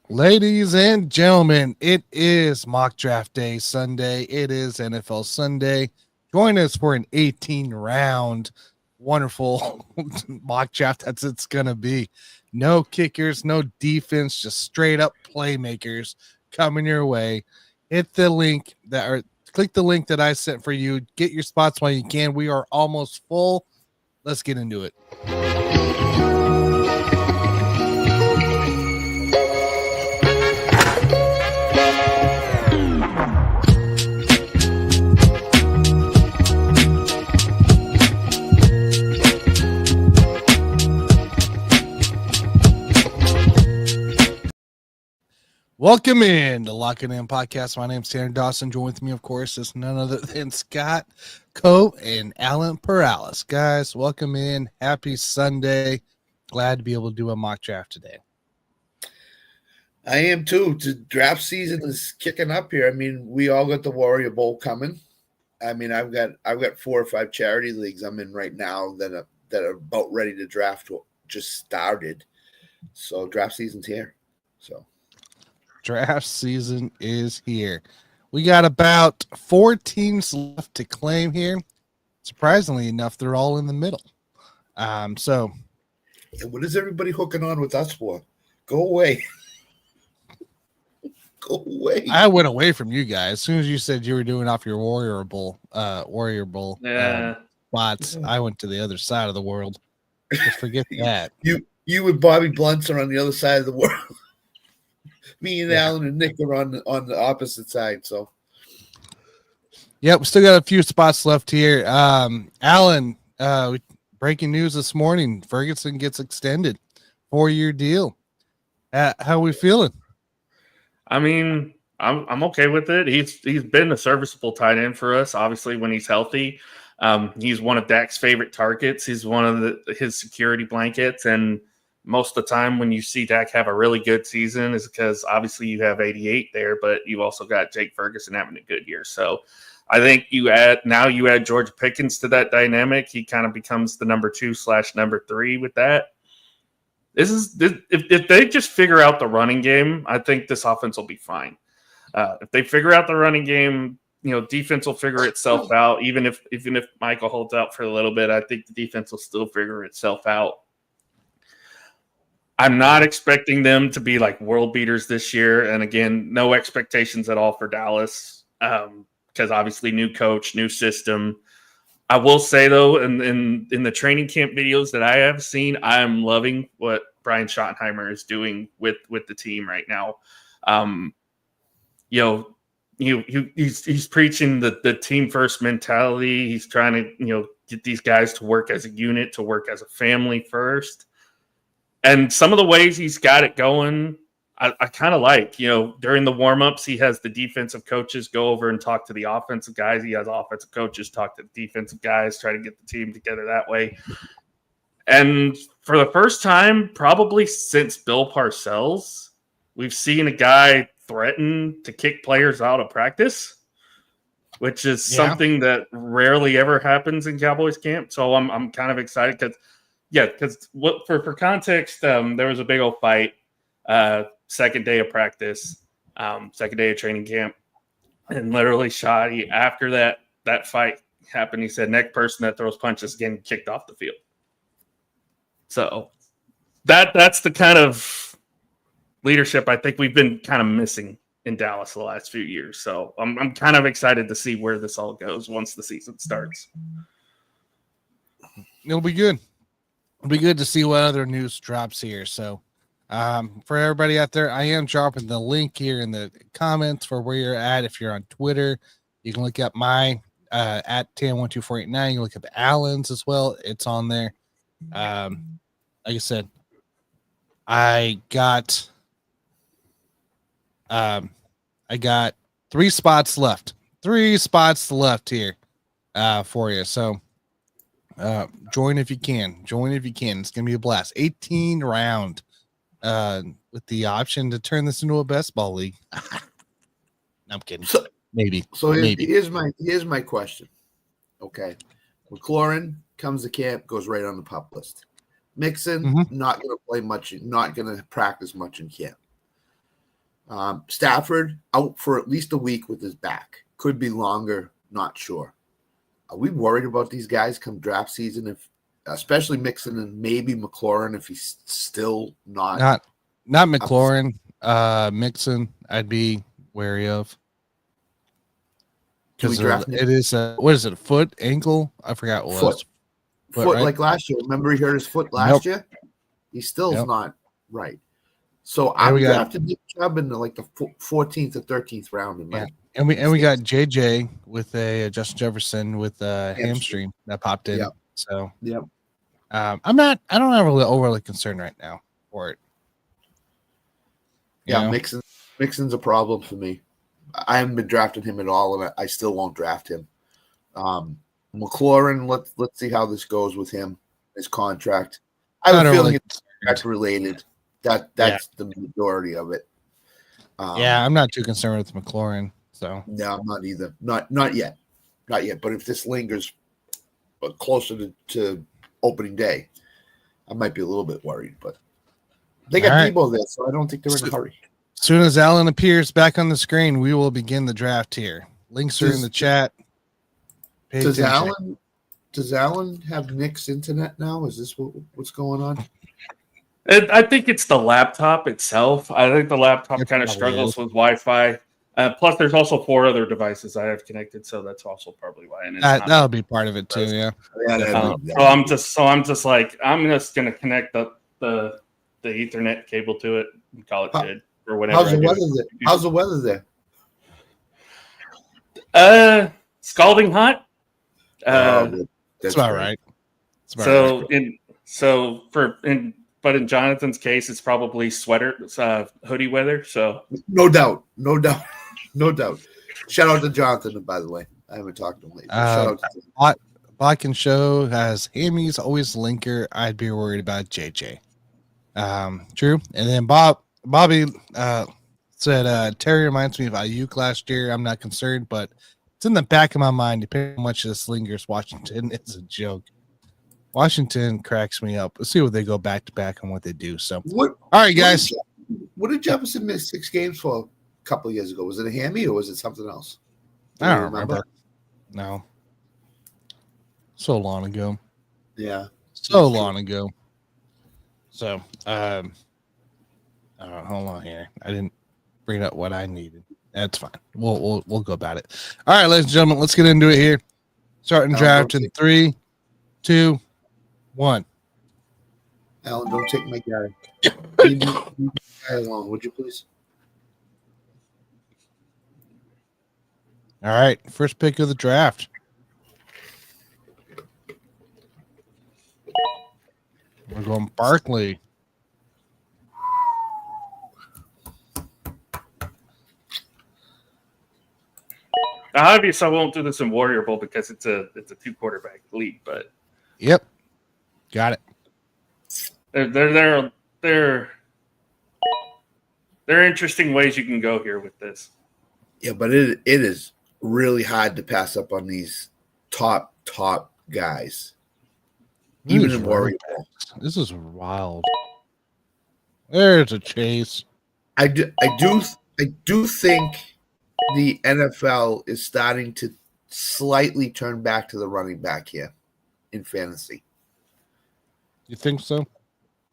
Ladies and gentlemen, it is mock draft day Sunday. It is NFL Sunday. Join us for an 18 round wonderful mock draft that's it's going to be. No kickers, no defense, just straight up playmakers coming your way. Hit the link click the link that I sent for you. Get your spots while you can. We are almost full. Let's get into it. Welcome in to Lock It In Podcast. My name's Tanner Dawson. Join with me, of course, is none other than Scott Cope and Alan Perales. Guys, welcome in. Happy Sunday. Glad to be able to do a mock draft today. I am too. The draft season is kicking up here. I mean, we all got the Warrior Bowl coming. I mean, I've got 4 or 5 charity leagues I'm in right now that are about ready to draft. Just started, so draft season's here. So. Draft season is here. We got about 4 teams left to claim here. Surprisingly enough, they're all in the middle. So what is everybody hooking on with us for? Go away. Go away. I went away from you guys. As soon as you said you were doing off your Warrior Bowl spots, I went to the other side of the world. Just forget that. You and Bobby Blunts are on the other side of the world. Me and Alan and Nick are on the opposite side. So, yeah, we still got a few spots left here. Alan, breaking news this morning: Ferguson gets extended, 4-year deal. How are we feeling? I mean, I'm okay with it. He's been a serviceable tight end for us. Obviously, when he's healthy, he's one of Dak's favorite targets. He's one of his security blankets, and most of the time when you see Dak have a really good season is because obviously you have 88 there, but you've also got Jake Ferguson having a good year. So I think you add George Pickens to that dynamic. He kind of becomes the number 2/number 3 with that. If they just figure out the running game, I think this offense will be fine. If they figure out the running game, defense will figure itself out. Even if Michael holds out for a little bit, I think the defense will still figure itself out. I'm not expecting them to be like world beaters this year. And again, no expectations at all for Dallas because obviously new coach, new system. I will say, though, in the training camp videos that I have seen, I'm loving what Brian Schottenheimer is doing with the team right now. He's preaching the team first mentality. He's trying to, get these guys to work as a unit, to work as a family first. And some of the ways he's got it going, I kind of like. During the warm-ups, he has the defensive coaches go over and talk to the offensive guys. He has offensive coaches talk to the defensive guys, try to get the team together that way. And for the first time, probably since Bill Parcells, we've seen a guy threaten to kick players out of practice, which is something that rarely ever happens in Cowboys camp. So I'm kind of excited because for context, there was a big old fight, second day of practice, second day of training camp, and literally Shoddy, after that fight happened, he said, next person that throws punches getting kicked off the field. So that's the kind of leadership I think we've been kind of missing in Dallas the last few years. So I'm kind of excited to see where this all goes once the season starts. It'll be good. It'll be good to see what other news drops here. So for everybody out there, I am dropping the link here in the comments for where you're at. If you're on Twitter, you can look up my at 10-12489. You can look up Allen's as well. It's on there. Like I said, I got 3 spots left. 3 spots left here for you. So join if you can. It's gonna be a blast. 18 round with the option to turn this into a best ball league. I'm kidding. Maybe. Here's my question. Okay. McLaurin comes to camp, goes right on the pup list. Mixon, not going to play much, not going to practice much in camp. Stafford out for at least a week with his back. Could be longer, not sure. Are we worried about these guys come draft season, if especially Mixon and maybe McLaurin if he's still not McLaurin, Mixon, I'd be wary of. Can we Because draft it is what is it, foot, ankle? I forgot what it was. Foot right? like last year. Remember he hurt his foot last year? He still's Yep. not right. So And I'm we got- drafting Nick Chubb in the 14th or 13th round. In my And we got JJ with a Justin Jefferson with a hamstring that popped in. Yep. So Yep. I don't have really overly concerned right now for it. You Yeah, know? Mixon's a problem for me. I haven't been drafting him at all, and I still won't draft him. McLaurin, let's see how this goes with him, his contract. I have a feeling it's contract related. That's the majority of it. I'm not too concerned with McLaurin. So no, I'm not either. Not yet. Not yet. But if this lingers closer to opening day, I might be a little bit worried. But they got Debo there, so I don't think they're in a hurry. As soon as Alan appears back on the screen, we will begin the draft here. Links are in the chat. Does Alan have Nick's internet now? Is this what's going on? I think it's the laptop itself. I think the laptop kind of struggles with Wi-Fi. Plus, there's also 4 other devices I have connected, so that's also probably why. And that'll be part of it too. Yeah. So I'm just like I'm just gonna connect the Ethernet cable to it and call it good or whatever. How's the weather there? Scalding hot. That's about right. But in Jonathan's case, it's probably hoodie weather. So no doubt. Shout out to Jonathan, by the way. I haven't talked to him lately. Shout out to him. Bodkin Show has Hammy's always linker. I'd be worried about JJ. True. And then Bobby said Terry reminds me of Ayuk last year. I'm not concerned, but it's in the back of my mind. Depending on how much this lingers, Washington is a joke. Washington cracks me up. Let's see what they go back to back on what they do. So, all right, guys. What did Jefferson miss 6 games for a couple of years ago? Was it a hammy or was it something else? I don't remember. No. So long ago. Yeah. So long ago. So, hold on here. I didn't bring up what I needed. That's fine. We'll go about it. All right, ladies and gentlemen, let's get into it here. Starting draft in 3, 2, 1. Alan, don't take my guy. Leave my guy alone, would you please? All right, first pick of the draft. We're going Barkley. Obviously, I won't do this in Warrior Bowl because it's a 2 quarterback league. But yep, got it. There are interesting ways you can go here with this. Yeah, but it is really hard to pass up on these top guys, even in Warrior Bowl. This is wild. There's a chase. I do think the NFL is starting to slightly turn back to the running back here in fantasy. You think so?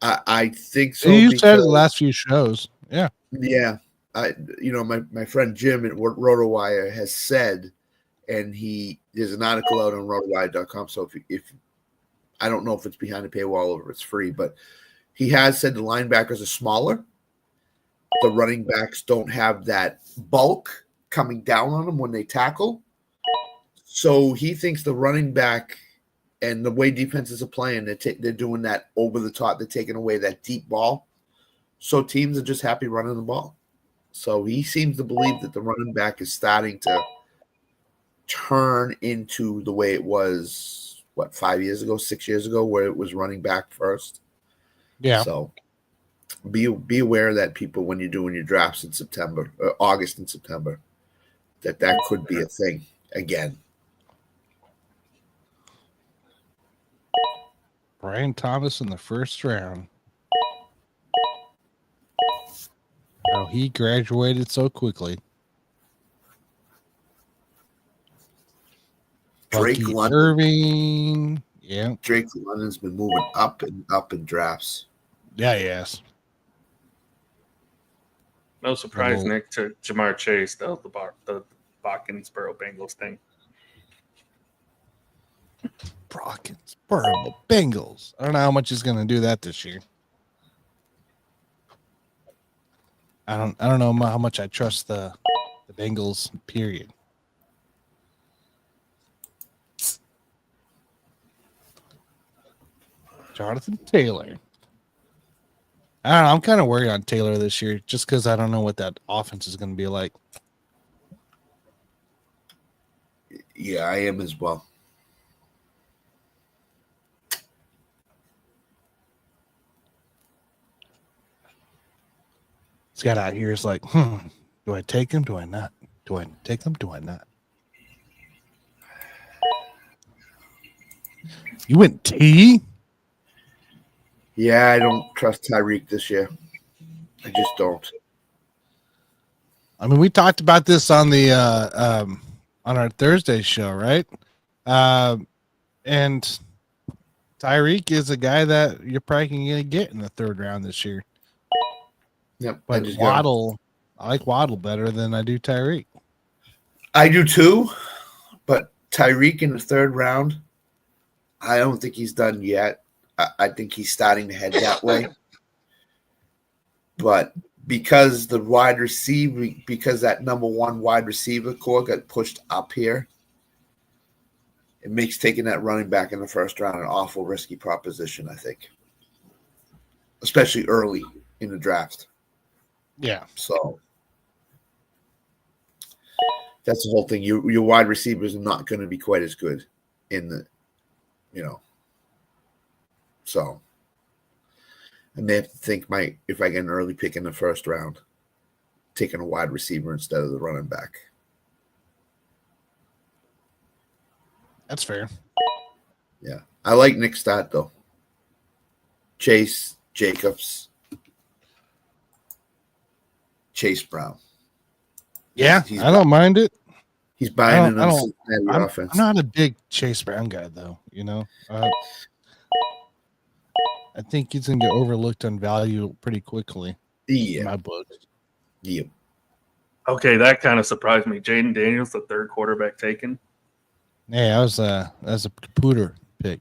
I think so. You said it the last few shows. Yeah. Yeah. My friend Jim at RotoWire has said, and there's an article out on rotowire.com. So if I don't know if it's behind a paywall or it's free, but he has said the linebackers are smaller. The running backs don't have that bulk coming down on them when they tackle. So he thinks the running back and the way defenses are playing, they're doing that over the top. They're taking away that deep ball. So teams are just happy running the ball. So he seems to believe that the running back is starting to turn into the way it was, 5 years ago, 6 years ago, where it was running back first. Yeah. So be aware of that, people, when you're doing your drafts in September, or August and September, that could be a thing again. Brian Thomas in the first round. All How he graduated so quickly. Drake Bucky London. Irving. Yeah. Drake London's been moving up and up in drafts. Yeah, yes. No surprise, Little- Nick, to Jamar Chase, the Boston-Borough Bengals thing. Brockensboro Bengals. I don't know how much he's going to do that this year. I don't know how much I trust the Bengals. Period. Jonathan Taylor. I don't know. I'm kind of worried on Taylor this year, just because I don't know what that offense is going to be like. Yeah, I am as well. Scott out here is like, do I take him? Do I not? Do I take him? Do I not? You went T? Yeah, I don't trust Tyreek this year. I just don't. I mean, we talked about this on the on our Thursday show, right? And Tyreek is a guy that you're probably going to get in the third round this year. Yep. But Waddle, I like Waddle better than I do Tyreek. I do too, but Tyreek in the third round, I don't think he's done yet. I think he's starting to head that way. But because the wide receiver, because that number one wide receiver core got pushed up here, it makes taking that running back in the first round an awful risky proposition, I think. Especially early in the draft. Yeah. So that's the whole thing. Your wide receivers are not going to be quite as good in the, so I may have to think if I get an early pick in the first round, taking a wide receiver instead of the running back. That's fair. Yeah. I like Nick Stott though. Chase Jacobs. Chase Brown. Yeah, I don't mind it. He's buying I'm offense. I'm not a big Chase Brown guy, though. I think he's going to get overlooked on value pretty quickly. In my book. Yeah. Okay, that kind of surprised me. Jaden Daniels, the third quarterback taken. Yeah, that was a computer pick.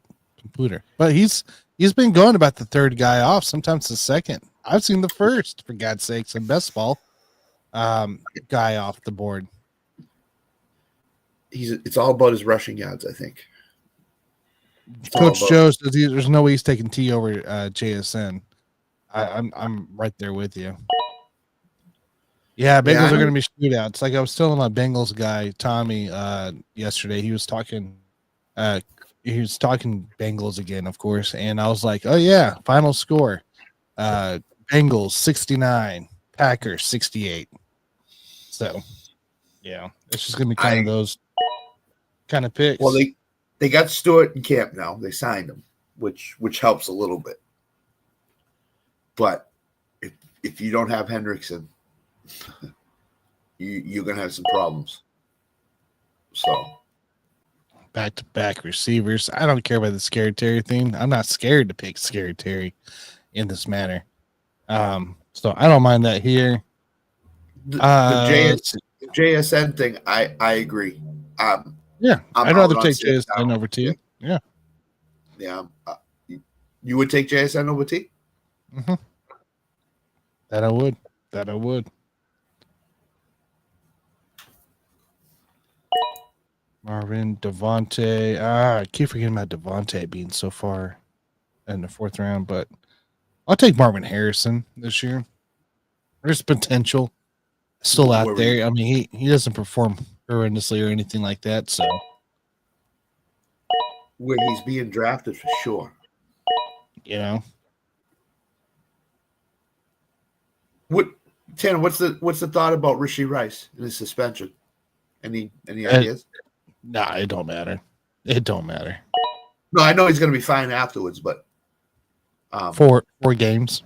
But he's been going about the third guy off, sometimes the second. I've seen the first, for God's sakes, in best ball. Guy off the board. It's all about his rushing yards, I think. Coach Joe says there's no way he's taking T over JSN. I'm right there with you. Yeah, Bengals are going to be shootouts. Like I was telling my Bengals guy Tommy yesterday. He was talking Bengals again, of course, and I was like, "Oh yeah, final score: Bengals 69, Packers 68." So, yeah, it's just going to be kind of those kind of picks. Well, they got Stewart in camp now. They signed him, which helps a little bit. But if you don't have Hendrickson, you're gonna have some problems. So back-to-back receivers. I don't care about the Scary Terry thing. I'm not scared to pick Scary Terry in this manner. So I don't mind that here. The JSN thing, I agree. Yeah, I'd rather take JSN over T. Yeah. You would take JSN over T? Mm-hmm. That I would. Marvin, Devontae. I keep forgetting about Devontae being so far in the fourth round, but I'll take Marvin Harrison this year. There's potential still out there. I mean, he doesn't perform horrendously or anything like that, so where he's being drafted for sure. Tanner, what's the thought about Rashee Rice and his suspension? Any ideas? Nah, it don't matter. It don't matter. No, I know he's going to be fine afterwards, but 4 games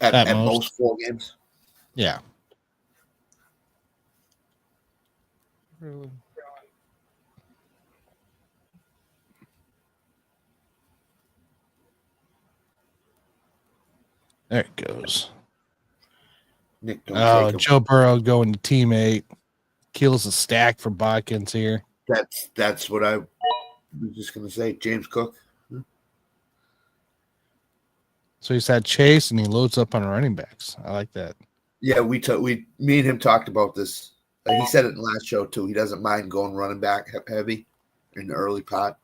at most 4 games. Yeah, Really? There it goes. Nick, don't Oh, take him. Joe Burrow going to teammate. Kills a stack for Bodkins here. That's what I was just gonna say. James Cook. So he's had Chase and he loads up on running backs. I like that. Yeah, me and him talked about this. He said it in the last show too. He doesn't mind going running back heavy in the early pot.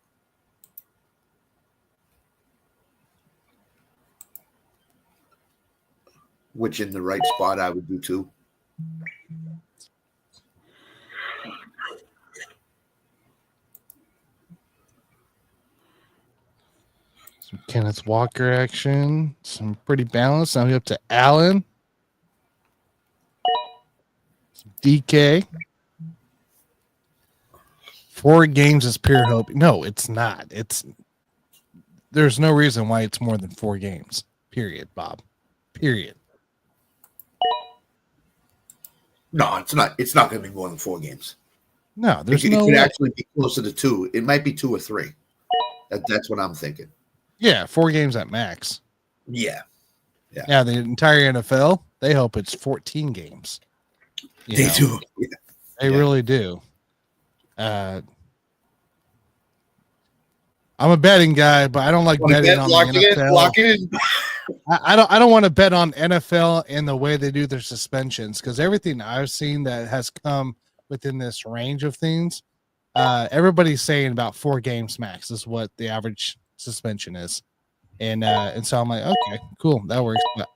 Which in the right spot I would do too. Some Kenneth Walker action. Some pretty balanced. Now we up to Allen. Some DK. 4 games is pure hope. No, it's not. There's no reason why it's more than 4 games. Period, Bob. Period. No, it's not. It's not going to be more than 4 games. No, there's it no could way. actually be closer to 2. It might be 2 or 3. That's what I'm thinking. Yeah, 4 games at max. Yeah. Yeah, the entire NFL, they hope it's 14 games. They do. Yeah. They really do. I'm a betting guy, but I don't like betting on the NFL. Lock in. I don't want to bet on NFL and the way they do their suspensions, because everything I've seen that has come within this range of things, everybody's saying about 4 games max is what the average suspension is, and so I'm like, okay, cool, that works. But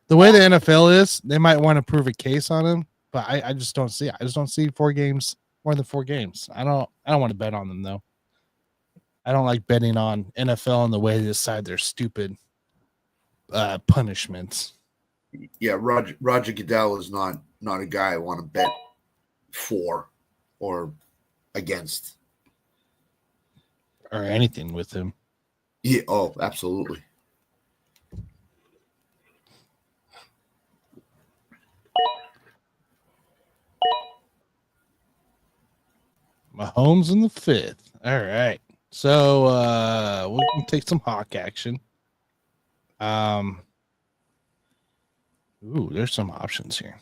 the way the NFL is, they might want to prove a case on him, but I just don't see it. I just don't see 4 games, more than 4 games. I don't want to bet on them though. I don't like betting on NFL and the way they decide their stupid punishments. Yeah, Roger Goodell is not a guy I want to bet for or against or anything with him. Yeah, oh, absolutely. Mahomes in the 5th. All right. So we can take some hawk action. Ooh, there's some options here.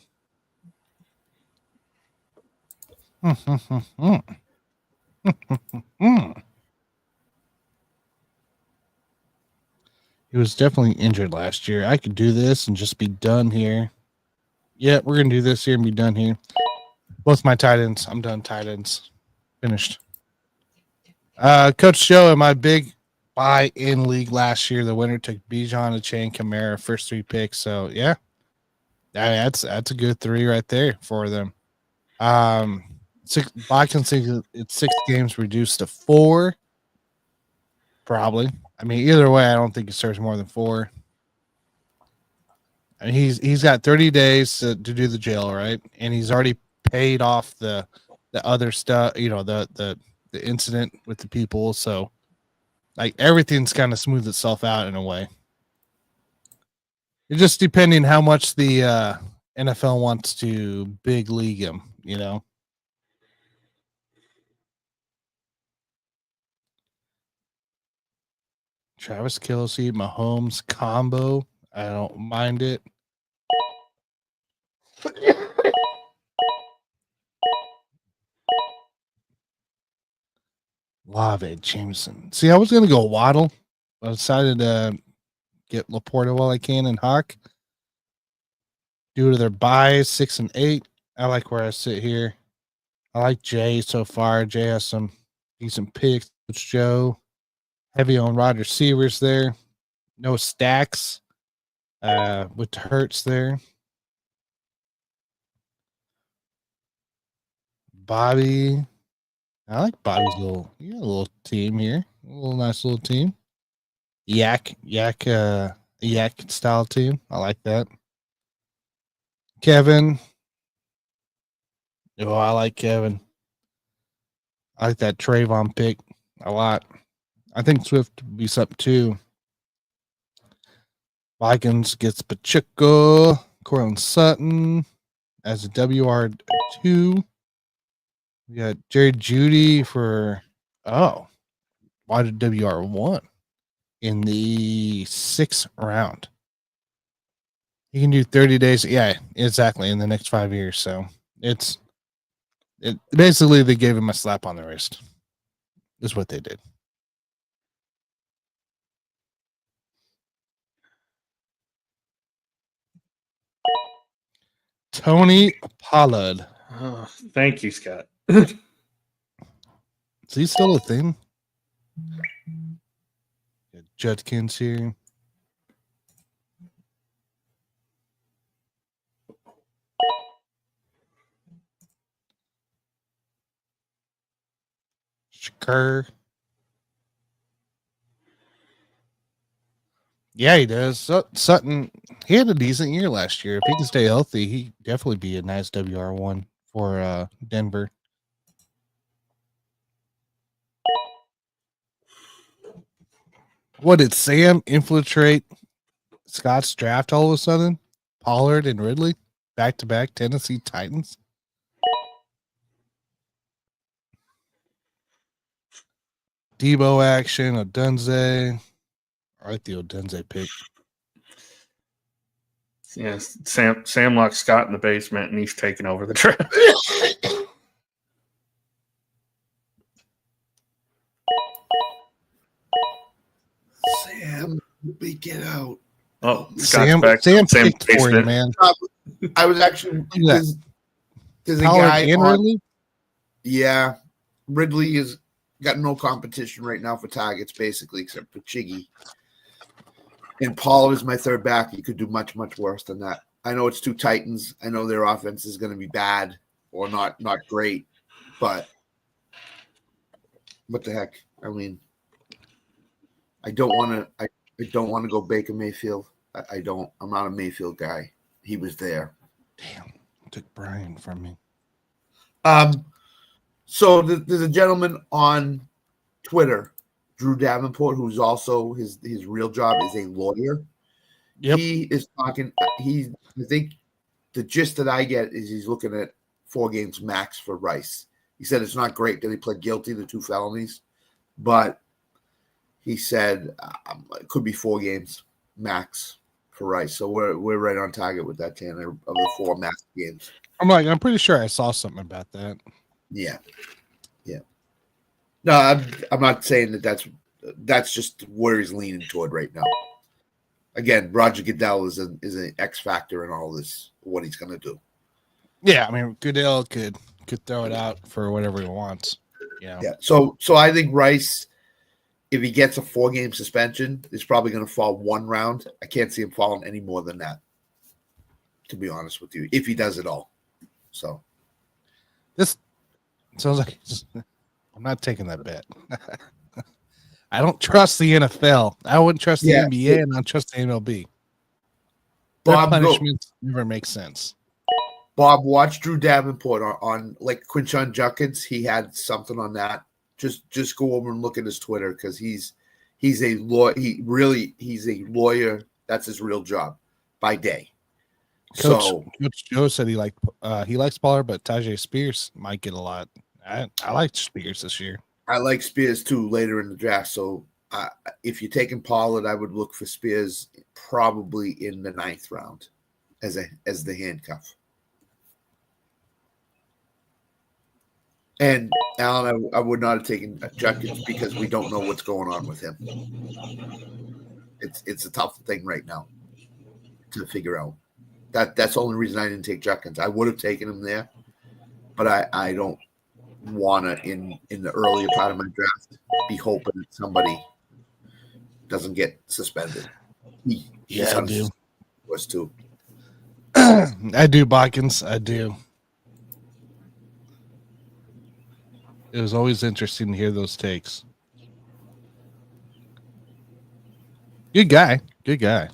He was definitely injured last year. I could do this and just be done here. Yeah, we're gonna do this here and be done here. Both my tight ends. I'm done. Tight ends finished. Coach Joe in my big buy-in league last year, the winner took Bijan, Achane, Kamara, first 3 picks. So yeah, that's a good 3 right there for them. It's 6 games reduced to 4. Probably. I mean, either way, I don't think he serves more than 4. I mean, he's got 30 days to do the jail, right? And he's already paid off the other stuff, the incident with the people. So like everything's kind of smoothed itself out in a way. It's just depending how much the NFL wants to big league him, Travis Kelce, Mahomes combo. I don't mind it. Lave Jameson. See, I was going to go Waddle. I decided to get Laporta while I can and Hawk. Due to their buys, 6 and 8. I like where I sit here. I like Jay so far. Jay has some decent picks. Coach Joe. Heavy on wide receivers there. No stacks with the Hurts there. Bobby. I like Bobby's little team here. A little nice little team. Yak style team. I like that. Kevin. Oh, I like Kevin. I like that Trayvon pick a lot. I think Swift will be something too. Vikings gets Pacheco, Cortland Sutton as a WR2. We got Jerry Judy for WR1 in the 6th round. He can do 30 days. Yeah, exactly. In the next 5 years. So it basically they gave him a slap on the wrist. Is what they did. Tony Pollard. Oh, thank you, Scott. Is he still a thing? Judkins here. Shakur. Yeah, he does. Sutton, he had a decent year last year. If he can stay healthy, he definitely be a nice WR1 for Denver. What did Sam infiltrate Scott's draft all of a sudden? Pollard and Ridley back-to-back Tennessee Titans. Debo action, Odunze. I like the Odunze pick. Yes, Sam locked Scott in the basement, and he's taking over the draft. Sam, we get out. Oh, Sam back. picked Sam's for you, basement. man. I was actually there's a Pollard guy and on, Ridley? yeah. Ridley has got no competition right now for targets, basically, except for Chiggy. And Pollard is my third back. He could do much, much worse than that. I know it's two Titans. I know their offense is going to be bad or not great, but what the heck? I mean, I don't want to go Baker Mayfield. I don't. I'm not a Mayfield guy. He was there. Damn, took Brian from me. So there's a gentleman on Twitter, Drew Davenport, who's also his real job is a lawyer. Yep. He is talking. I think the gist that I get is he's looking at 4 games max for Rice. He said it's not great that he pled guilty to 2 felonies, but he said it could be 4 games max for Rice. So we're right on target with that, Tanner, of the 4 max games. I'm pretty sure I saw something about that. Yeah. No, I'm not saying that's just where he's leaning toward right now. Again, Roger Goodell is an X factor in all this. What he's going to do. Yeah, I mean, Goodell could throw it out for whatever he wants. Yeah. So I think Rice, if he gets a 4-game suspension, is probably going to fall 1 round. I can't see him falling any more than that, to be honest with you, if he does it all. So this sounds like I'm not taking that bet. I don't trust the NFL. I wouldn't trust the NBA, and I don't trust the MLB. Their punishments never make sense. Bob, watch Drew Davenport on like Quinshon Judkins. He had something on that. Just go over and look at his Twitter because he's a lawyer. He's a lawyer. That's his real job by day. Coach Joe said he likes Pollard, but Tajay Spears might get a lot. I like Spears this year. I like Spears too later in the draft. So if you're taking Pollard, I would look for Spears probably in the 9th round as the handcuff. And Alan, I would not have taken Judkins because we don't know what's going on with him. It's a tough thing right now to figure out. That's the only reason I didn't take Judkins. I would have taken him there, but I don't want to in the earlier part of my draft be hoping that somebody doesn't get suspended. I do. Was too. I do, Botkins. I do. It was always interesting to hear those takes. Good guy. I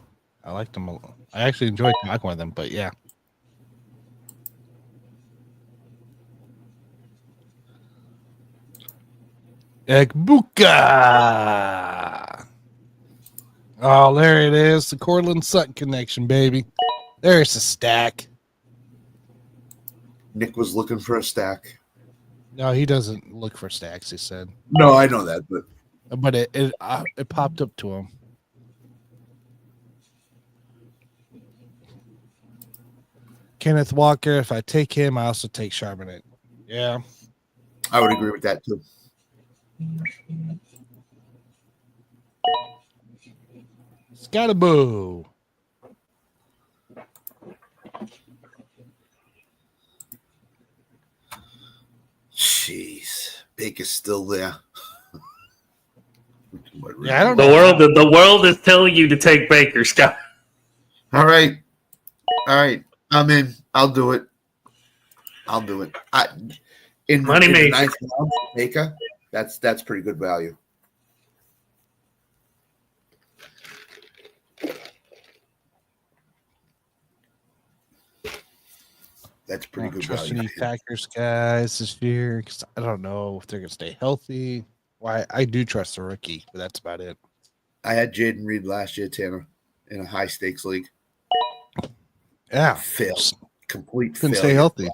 liked him a lot. I actually enjoyed talking with him, but yeah. Egbuka. Oh, there it is. The Cortland Sutton connection, baby. There's a stack. Nick was looking for a stack. No, he doesn't look for stacks. He said, No, I know that, but it popped up to him. Kenneth Walker. If I take him, I also take Charbonnet. Yeah. I would agree with that too. Scatterboo. Jeez, Baker's still there. Yeah, I don't The know. world is telling you to take Baker, Scott. All right. I'm in. I'll do it. In Money the maker. ninth round, Baker, that's pretty good value. That's pretty good Trust value. any Packers guys this year because I don't know if they're gonna stay healthy. Why I do trust the rookie, but that's about it. I had Jaden Reed last year, Tanner, in a high stakes league. Yeah, Failed. Complete couldn't failure. stay healthy.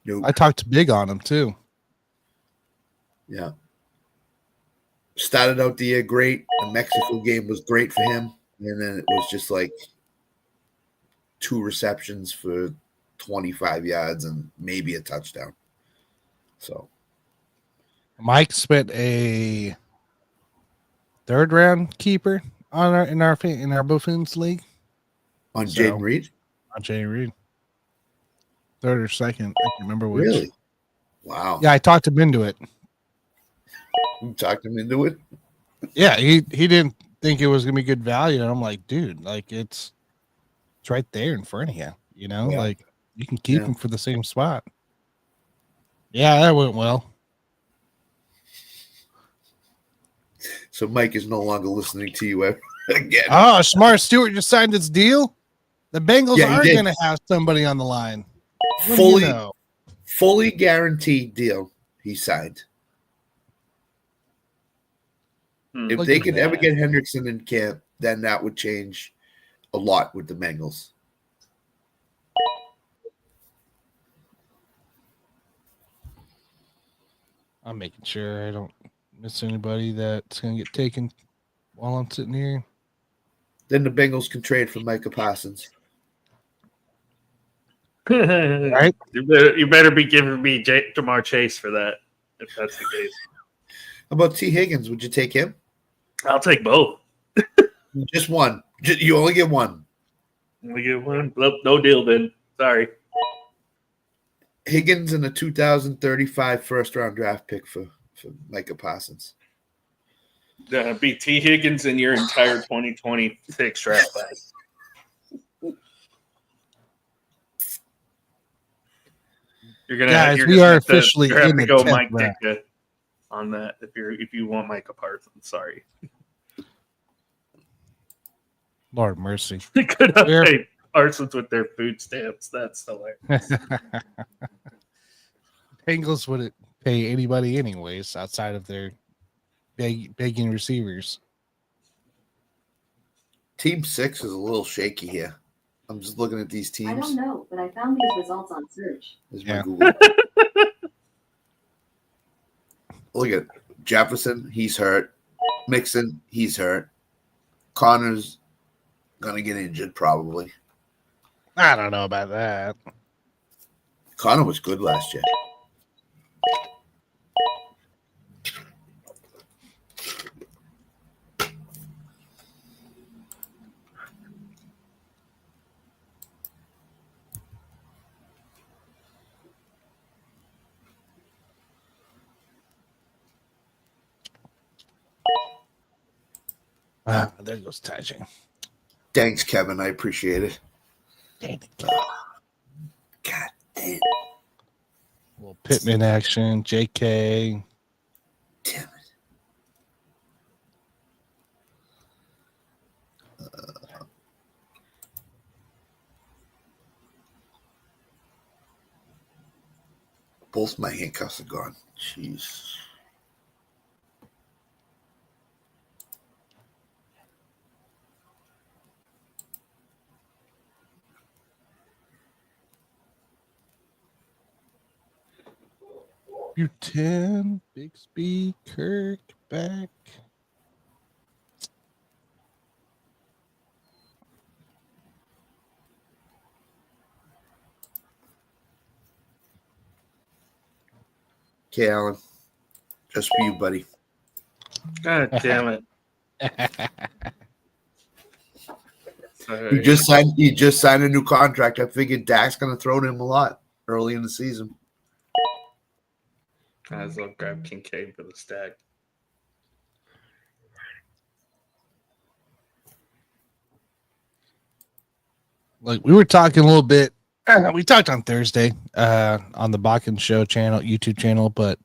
Nope. I talked big on him too. Yeah. Started out the year great. The Mexico game was great for him. And then it was just like 2 receptions for 25 yards and maybe a touchdown. So Mike spent a third round keeper on in our Buffoons league on So- Jaden Reed? on Jay Reed. Third or second, I can't remember which. Really? Wow. Yeah, I talked him into it. You talked him into it? Yeah, he didn't think it was gonna be good value, and I'm like, dude, like it's right there in front of you. You know, Yeah. like you can keep Yeah. him for the same spot. Yeah, that went well. So Mike is no longer listening to you ever again. Oh, Smart Stewart just signed his deal. The Bengals Yeah, he are did. going to have somebody on the line. What do fully, you know? fully guaranteed deal he signed. If Look they at could ever that. get Hendrickson in camp, then that would change a lot with the Bengals. I'm making sure I don't miss anybody that's going to get taken while I'm sitting here. Then the Bengals can trade for Micah Parsons. Right? You better be giving me Jamar Chase for that, if that's the case. How about T. Higgins? Would you take him? I'll take both. Just one. You only get one. We get one. No deal then. Sorry. Higgins and a 2035 first-round draft pick for Micah Parsons. Be T. Higgins in your entire 2026 draft class. You're gonna, Guys, you're we gonna are have to- officially you're gonna have in to the go 10th Mike round. Ditka on that if you want Micah Parsons. Sorry. Lord mercy. They could have We're- paid Parsons with their food stamps. That's hilarious. Bengals wouldn't pay anybody anyways outside of their begging receivers. Team 6 is a little shaky here. I'm just looking at these teams. I don't know, but I found these results on search. There's Yeah. my Google. Look at Jefferson. He's hurt. Mixon. He's hurt. Connor's gonna get injured probably. I don't know about that. Connor was good last year. There goes Tajay. Thanks, Kevin. I appreciate it. Damn it. God damn. Little Pittman action. JK. Damn it. Both my handcuffs are gone. Jeez. You 10, Bixby, Kirk, back. Okay, Alan. Just for you, buddy. God damn it. Sorry. You just signed a new contract. I figured Dak's gonna throw to him a lot early in the season. Might as well grab Kincaid for the stack. Like we were talking a little bit. We talked on Thursday on the Bakken Show channel, YouTube channel, but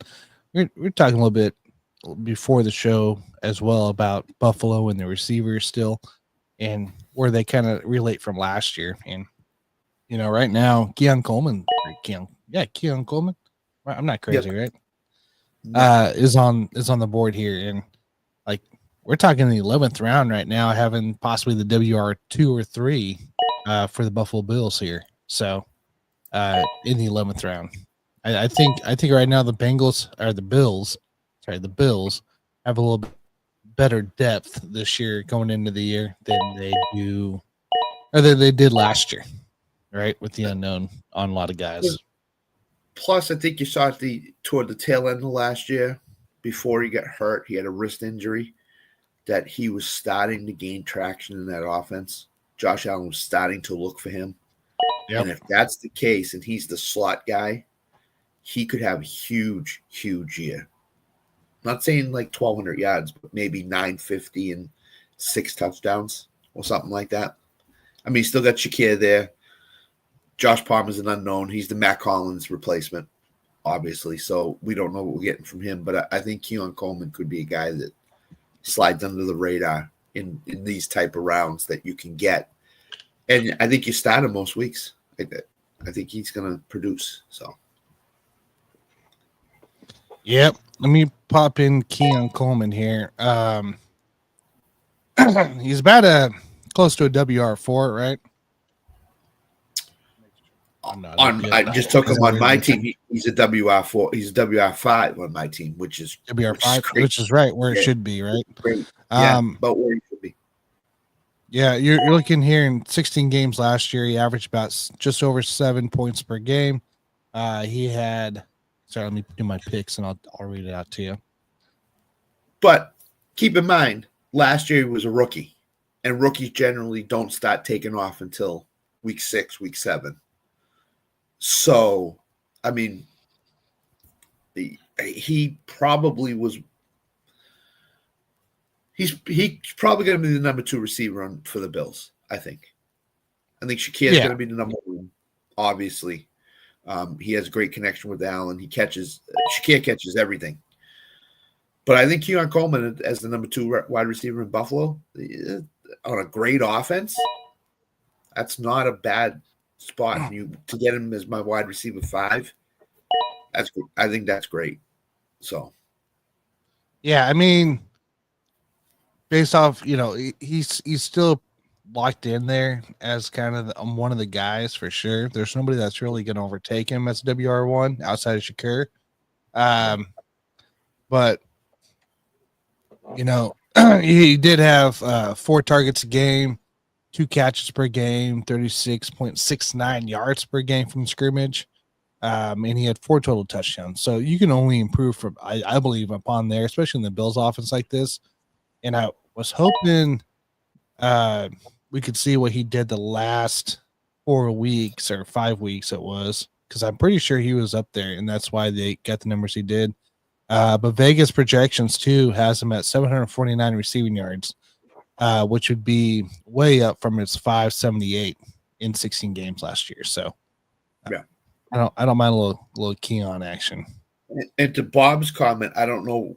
we're talking a little bit before the show as well about Buffalo and the receivers still, and where they kind of relate from last year. And right now, Keon Coleman. Right, I'm not crazy, right? Is on the board here, and like we're talking the 11th round right now, having possibly the WR2 or 3 for the Buffalo Bills here. So in the 11th round, I think right now the Bills have a little bit better depth this year going into the year than they do, or than they did last year, right? With the unknown on a lot of guys. Plus, I think you saw toward the tail end of last year, before he got hurt, he had a wrist injury, that he was starting to gain traction in that offense. Josh Allen was starting to look for him. Yep. And if that's the case and he's the slot guy, he could have a huge, huge year. I'm not saying like 1,200 yards, but maybe 950 and 6 touchdowns or something like that. I mean, still got Shakir there. Josh Palmer's an unknown. He's the Matt Collins replacement, obviously. So we don't know what we're getting from him. But I think Keon Coleman could be a guy that slides under the radar in these type of rounds that you can get. And I think you start him most weeks. I think he's going to produce. So, yep. Let me pop in Keon Coleman here. He's about close to a WR4, right? I just took him on my team. He's a WR4. He's a WR5 on my team, which is WR5, which is right where it should be, right? Great. Yeah, but where he should be. Yeah, you're looking here in 16 games last year. He averaged about just over 7 points per game. He had. Sorry, let me do my picks and I'll read it out to you. But keep in mind, last year he was a rookie, and rookies generally don't start taking off until week 6, week 7. So, I mean, he probably was. He's probably going to be the number 2 receiver for the Bills. I think Shakir is going to be the number 1. Obviously, he has a great connection with Allen. Shakir catches everything. But I think Keon Coleman as the number 2 wide receiver in Buffalo on a great offense, that's not a bad spot. To get him as my wide receiver 5, I think that's great. So, yeah, I mean, based off, he's still locked in there as kind of one of the guys for sure. There's nobody that's really going to overtake him as WR1 outside of Shakir. But he did have 4 targets a game, 2 catches per game, 36.69 yards per game from scrimmage. And he had 4 total touchdowns. So you can only improve from, I believe, upon there, especially in the Bills offense like this. And I was hoping we could see what he did the last 4 weeks or 5 weeks it was, because I'm pretty sure he was up there, and that's why they got the numbers he did. But Vegas projections, too, has him at 749 receiving yards, which would be way up from his 578 in 16 games last year. So, yeah, I don't mind a little Keon action. And to Bob's comment, I don't know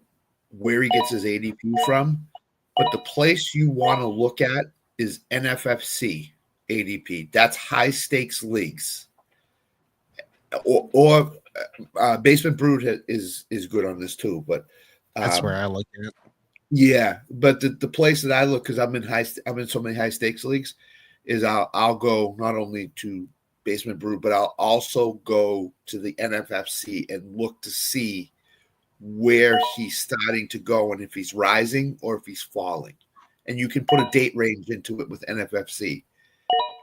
where he gets his ADP from, but the place you want to look at is NFFC ADP. That's high stakes leagues. Or Basement Brood is good on this too, but that's where I look at it. Yeah, but the place that I look, because I'm in so many high stakes leagues, is I'll go not only to Basement Brood, but I'll also go to the NFFC and look to see where he's starting to go and if he's rising or if he's falling. And you can put a date range into it with NFFC,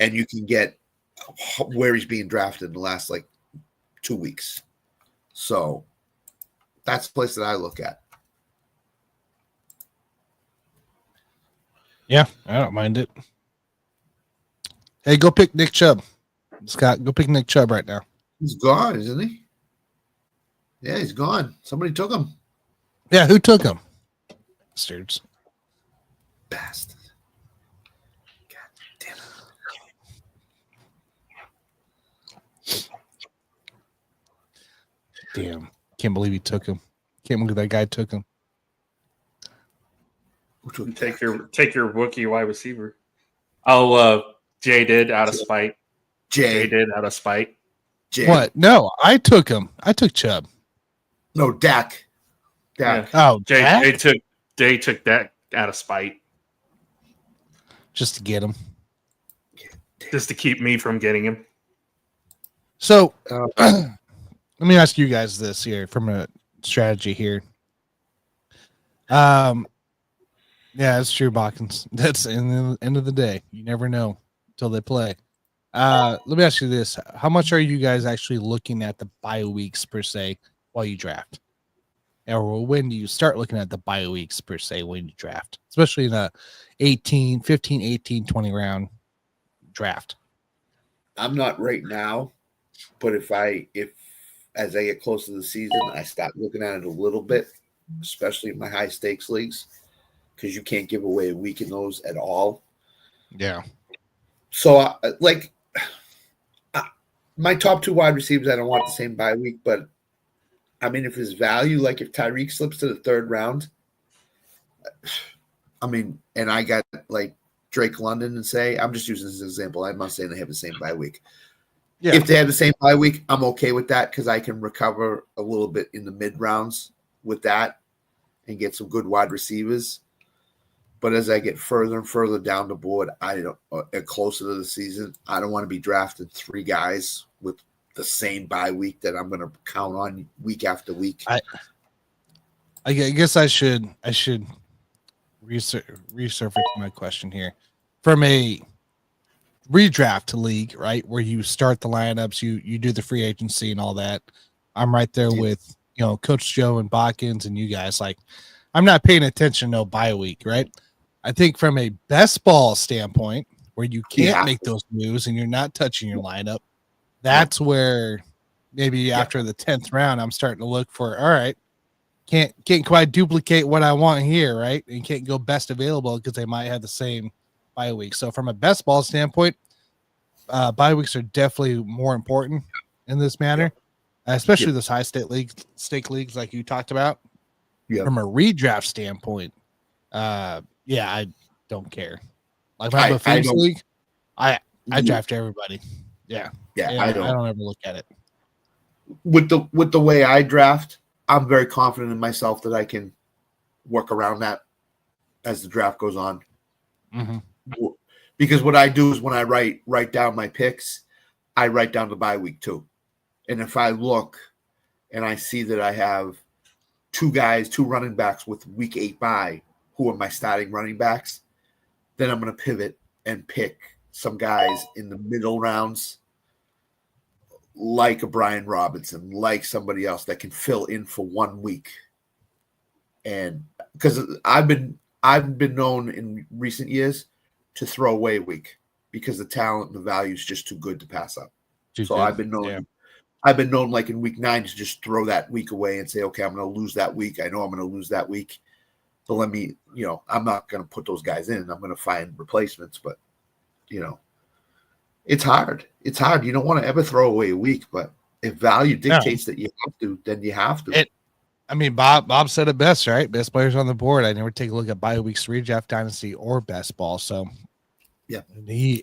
and you can get where he's being drafted in the last like 2 weeks. So that's the place that I look at. Yeah, I don't mind it. Hey, go pick Nick Chubb. Scott, go pick Nick Chubb right now. He's gone, isn't he? Yeah, he's gone. Somebody took him. Yeah, who took him? Bastards. Bastard. God damn it. Damn. Can't believe he took him. Can't believe that guy took him. Take your rookie wide receiver. Oh, Jay did out of spite. Jay did out of spite. Jay. What? No, I took him. I took Chubb. No, Dak. Yeah. Oh, Jay took Dak out of spite. Just to get him. Just to keep me from getting him. So let me ask you guys this here from a strategy here. Yeah, it's true, Bockins. That's in the end of the day. You never know until they play. Let me ask you this. How much are you guys actually looking at the bye weeks per se while you draft? Or when do you start looking at the bye weeks per se when you draft? Especially in a 15, 18, 20 round draft. I'm not right now, but if as I get close to the season, I start looking at it a little bit, especially in my high stakes leagues, because you can't give away a week in those at all. Yeah. So, my top 2 wide receivers, I don't want the same bye week, but I mean, if his value, like if Tyreek slips to the 3rd round, I mean, and I got like Drake London and say, I'm just using this as an example. I'm not saying they have the same bye week. Yeah. If they have the same bye week, I'm okay with that because I can recover a little bit in the mid rounds with that and get some good wide receivers. But as I get further and further down the board, closer to the season, I don't want to be drafting 3 guys with the same bye week that I'm going to count on week after week. I guess I should resurface my question here. From a redraft league, right, where you start the lineups, you do the free agency and all that. I'm right there with Coach Joe and Bockins and you guys. Like, I'm not paying attention no bye week, right? I think from a best ball standpoint, where you can't make those moves and you're not touching your lineup, that's where maybe after the 10th round, I'm starting to look for, all right, can't quite duplicate what I want here, right? And can't go best available because they might have the same bye week. So from a best ball standpoint, bye weeks are definitely more important in this matter, especially this high stake leagues like you talked about. Yeah. From a redraft standpoint, I don't care. Like my fantasy league, I draft everybody. Yeah. I don't ever look at it. With the way I draft, I'm very confident in myself that I can work around that as the draft goes on. Mm-hmm. Because what I do is when I write down my picks, I write down the bye week too. And if I look and I see that I have 2 running backs with week 8 bye, who are my starting running backs, then I'm going to pivot and pick some guys in the middle rounds, like a Brian Robinson, like somebody else that can fill in for 1 week. And because I've been known in recent years to throw away a week because the talent and the value is just too good to pass up. I've been known. I've been known like in week 9 to just throw that week away and say, okay, I'm going to lose that week. I know I'm going to lose that week. So let me, I'm not going to put those guys in. I'm going to find replacements, but it's hard. It's hard. You don't want to ever throw away a week, but if value dictates that you have to, then you have to. Bob said it best, right? Best players on the board. I never take a look at bye weeks, redraft dynasty, or best ball. So yeah.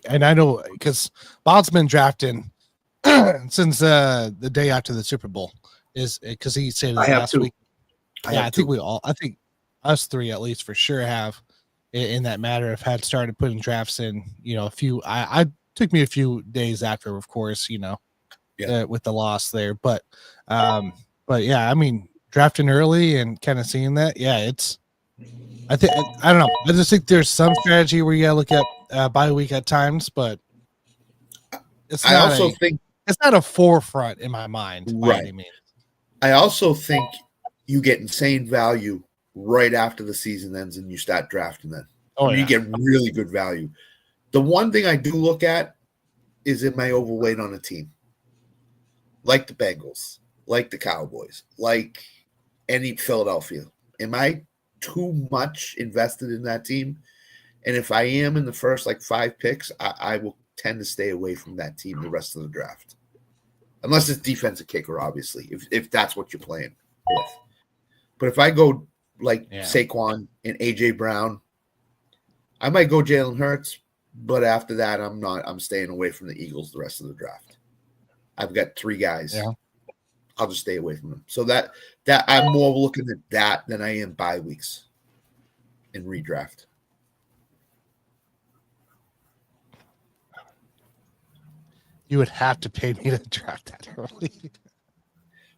And I know because Bob's been drafting since the day after the Super Bowl is because he said last week. I think us 3 at least for sure have in that matter have had started putting drafts in, a few. I took me a few days after, of course, with the loss there, but yeah, I mean, drafting early and kind of seeing that. Yeah, I don't know. I just think there's some strategy where you gotta look at bye week at times, but it's I not also think it's not a forefront in my mind by any means. I also think you get insane value right after the season ends and you start drafting then. You get really good value. The one thing I do look at is, am I overweight on a team? Like the Bengals, like the Cowboys, like any Philadelphia. Am I too much invested in that team? And if I am in the first 5 picks, I will tend to stay away from that team the rest of the draft. Unless it's defensive kicker, obviously, if that's what you're playing with. But if I go Saquon and AJ Brown, I might go Jalen Hurts, but after that, I'm staying away from the Eagles the rest of the draft. I've got 3 guys. Yeah. I'll just stay away from them. So that I'm more looking at that than I am bye weeks in redraft. You would have to pay me to draft that early.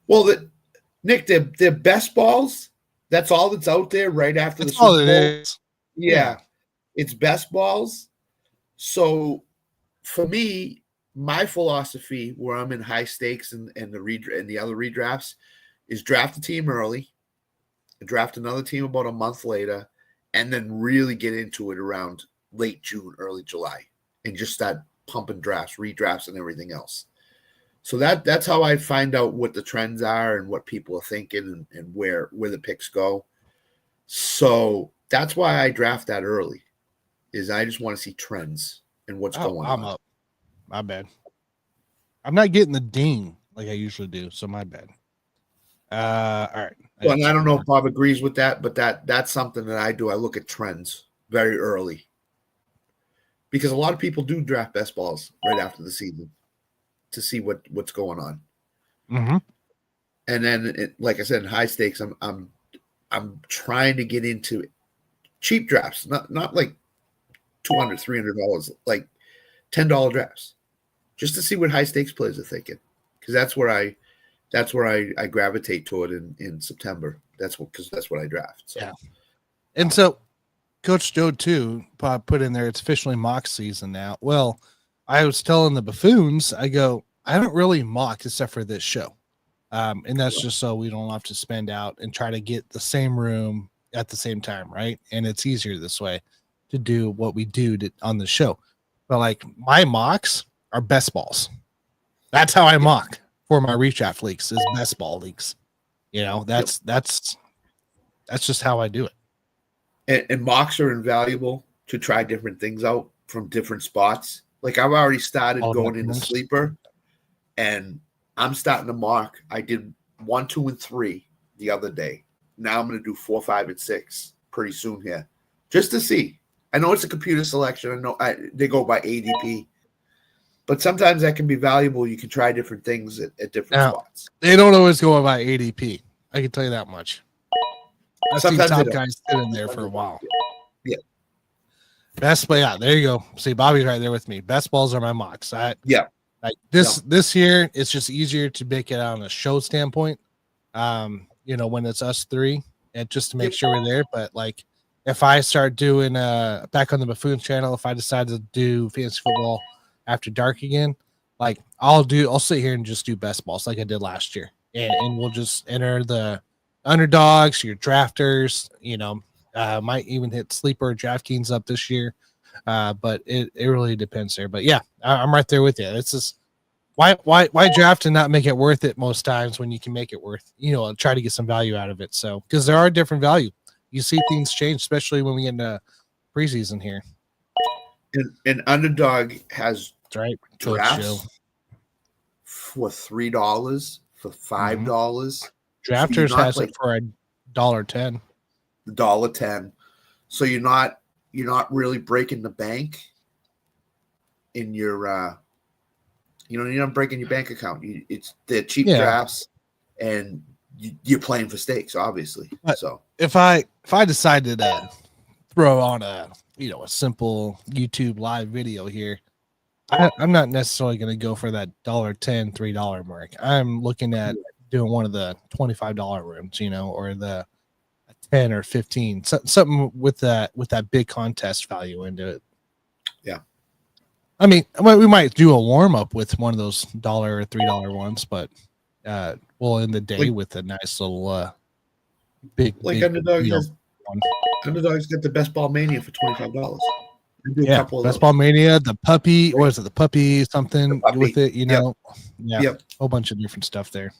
Well, Nick, they're best balls. That's all that's out there right after That's the Super all Bowl. it is. Yeah, it's best balls. So for me, my philosophy where I'm in high stakes and the other redrafts is draft a team early, draft another team about a month later, and then really get into it around late June, early July, and just start pumping drafts, redrafts, and everything else. So that's how I find out what the trends are and what people are thinking and where the picks go. So that's why I draft that early, is I just want to see trends and what's going on. I'm up. My bad. I'm not getting the ding like I usually do, so my bad. All right. Well, and I don't know if Bob agrees with that, but that's something that I do. I look at trends very early. Because a lot of people do draft best balls right after the season to see what's going on. Mm-hmm. And then, like I said, in high stakes, I'm trying to get into cheap drafts, not like $200, $300, like $10 drafts, just to see what high stakes players are thinking. Because that's where I gravitate toward in September. That's what I draft. So. Yeah. And so Coach Joe too put in there, it's officially mock season now. Well, I was telling the buffoons, I don't really mock except for this show. And that's just so we don't have to spend out and try to get the same room at the same time, right? And it's easier this way to do what we do on the show. But my mocks are best balls. That's how I mock for my redraft leagues, is best ball leagues. That's just how I do it. And mocks are invaluable to try different things out from different spots. Like I've already started going into sleeper, and I'm starting to mock. I did 1, 2, and 3 the other day. Now I'm going to do 4, 5, and 6 pretty soon here, just to see. I know it's a computer selection. I know they go by ADP, but sometimes that can be valuable. You can try different things at different spots. They don't always go by ADP. I can tell you that much. I've seen top guys sit in there for a while. Yeah. Best play out. There you go. See, Bobby's right there with me. Best balls are my mocks. This year, it's just easier to make it on a show standpoint. When it's us 3, and just to make sure we're there. But if I start doing back on the Buffoons channel, if I decide to do fantasy football after dark again, I'll sit here and just do best balls like I did last year, and we'll just enter the underdogs, your drafters, might even hit sleeper DraftKings up this year. But it really depends there. But yeah, I'm right there with you. It's just why draft and not make it worth it most times when you can make it worth, try to get some value out of it. So, because there are different value. You see things change, especially when we get into preseason here. And underdog has drafts for $3, for $5. Drafters has it for $1.10. $1.10. So you're not really breaking the bank in your you're not breaking your bank account. They're cheap drafts, and you're playing for stakes, obviously. But so if I decided to throw on a simple YouTube live video here, I'm not necessarily going to go for that $1.10, $3 mark. I'm looking at doing one of the $25 rooms, or the 10 or 15, something with that big contest value into it. Yeah. I mean, we might do a warm up with one of those $1 or $3 ones, but we'll end the day with a nice little big Underdog deal has one. Underdog's got the Best Ball Mania for $25. Yeah, Best Ball Mania, the puppy, what is it? The puppy something puppy. with it, Yeah, Yep. a whole bunch of different stuff there.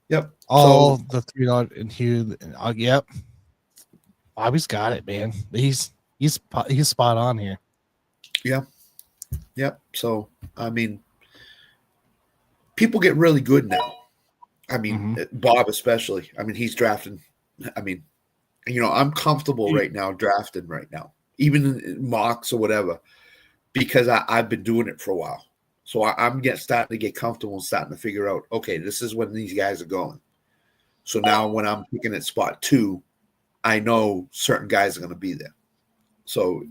Yep. All the $3 and Hugh. Yep. Bobby's got it, man. He's spot on here. Yeah. Yep. So I mean, people get really good now. I mean, Bob especially. I mean, he's drafting. I mean, I'm comfortable right now drafting right now, even in mocks or whatever, because I've been doing it for a while. So I'm starting to get comfortable and starting to figure out, okay, this is when these guys are going. So now when I'm picking at spot 2, I know certain guys are going to be there. So,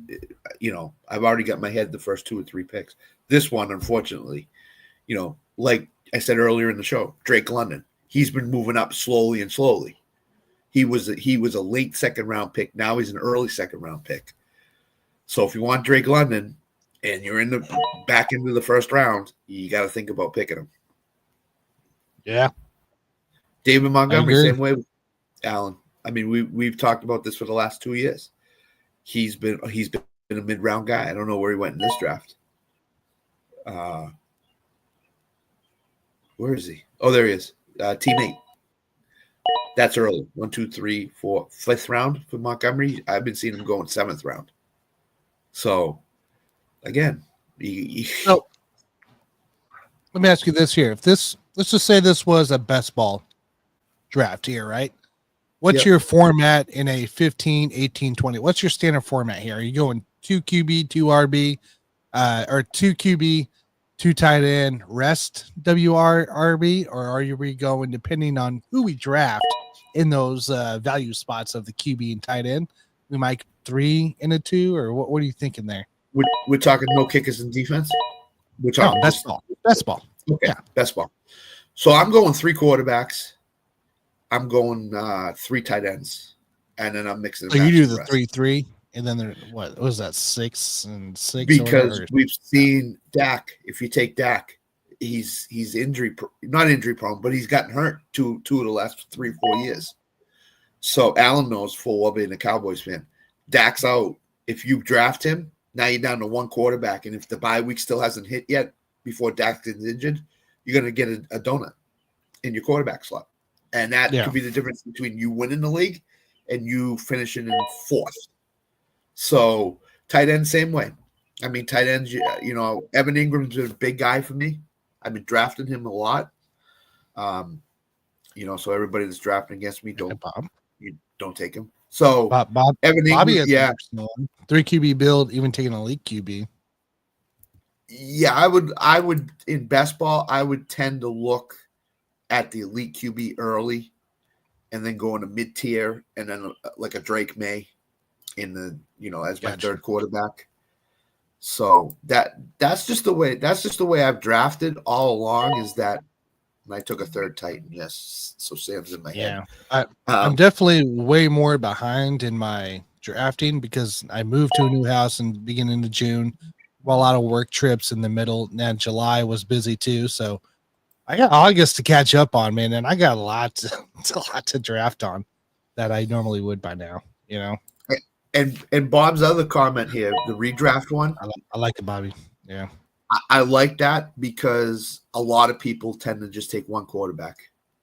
I've already got my head the first 2 or 3 picks. This one, unfortunately, like I said earlier in the show, Drake London, he's been moving up slowly and slowly. He was a late second round pick. Now he's an early second round pick. So if you want Drake London and you're back into the first round, you got to think about picking him. Yeah. David Montgomery, same way with Allen. I mean, we've talked about this for the last 2 years. He's been a mid-round guy. I don't know where he went in this draft. Where is he? Oh, there he is. Teammate. That's early. 1, 2, 3, 4, 5th round for Montgomery. I've been seeing him going 7th round. So, again, so let me ask you this here: let's just say this was a best ball draft here, right? What's your format in a 15, 18, 20? What's your standard format here? Are you going 2 QB, 2 RB, or 2 QB, 2 tight end, rest RB, or are you going depending on who we draft in those value spots of the QB and tight end? We might 3 and a 2, or what are you thinking there? We're talking no kickers in defense. We're talking best ball. Best ball. Okay, yeah, best ball. So I'm going 3 quarterbacks. I'm going 3 tight ends, and then I'm mixing. So you do the 3-3, and then there. What was that? 6 and 6? Because we've seen Dak. If you take Dak, he's not injury prone, but he's gotten hurt two of the last 3-4 years. So Allen knows full well being a Cowboys fan. Dak's out. If you draft him, now you're down to 1 quarterback, and if the bye week still hasn't hit yet before Dak gets injured, you're going to get a donut in your quarterback slot. And that could be the difference between you winning the league and you finishing in 4th. So tight end, same way. I mean, tight ends, Evan Ingram's a big guy for me. I've been drafting him a lot. So everybody that's drafting against me, don't take him. So Bob Evan Ingram, 3 QB build, even taking a elite QB. Yeah, I would in best ball, I would tend to look at the elite QB early and then go into mid-tier and then like a Drake May in the, as my 3rd quarterback. So that's just the way I've drafted all along, is that I took a 3rd Titan. Yes. So Sam's in my head. I'm definitely way more behind in my drafting because I moved to a new house in the beginning of June. Well, a lot of work trips in the middle. And July was busy too. So I got August to catch up on, man, and I got a lot to draft on that I normally would by now, And Bob's other comment here, the redraft one. I like it, Bobby. Yeah. I like that because a lot of people tend to just take 1 quarterback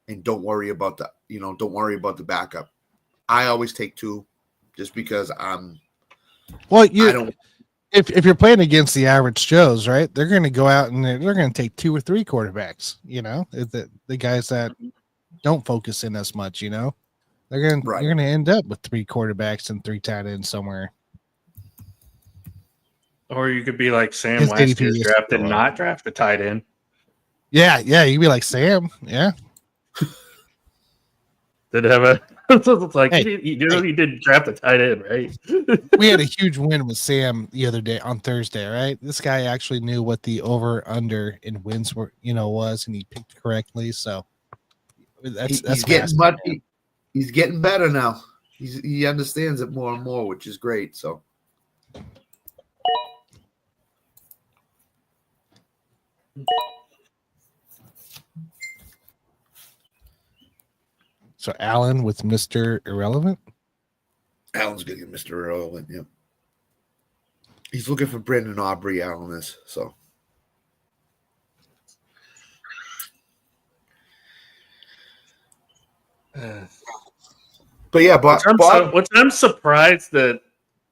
and don't worry about the backup. I always take 2 just because if you're playing against the average Joes, right, they're going to go out and they're going to take 2 or 3 quarterbacks, the guys that don't focus in as much, you're going to end up with 3 quarterbacks and 3 tight ends somewhere. Or you could be like Sam last year's draft and not draft a tight end. Yeah, you'd be like Sam. Yeah. Did have a it's like he didn't draft a tight end, right? We had a huge win with Sam the other day on Thursday, right? This guy actually knew what the over under in wins were, was, and he picked correctly. So That's He's getting basketball. he's getting better now. He understands it more and more, which is great. So So Allen with Mr. Irrelevant. Allen's gonna get Mr. Irrelevant. Yeah, he's looking for Brandon Aubrey. Allen is so. But yeah, Bob. Which I'm surprised that,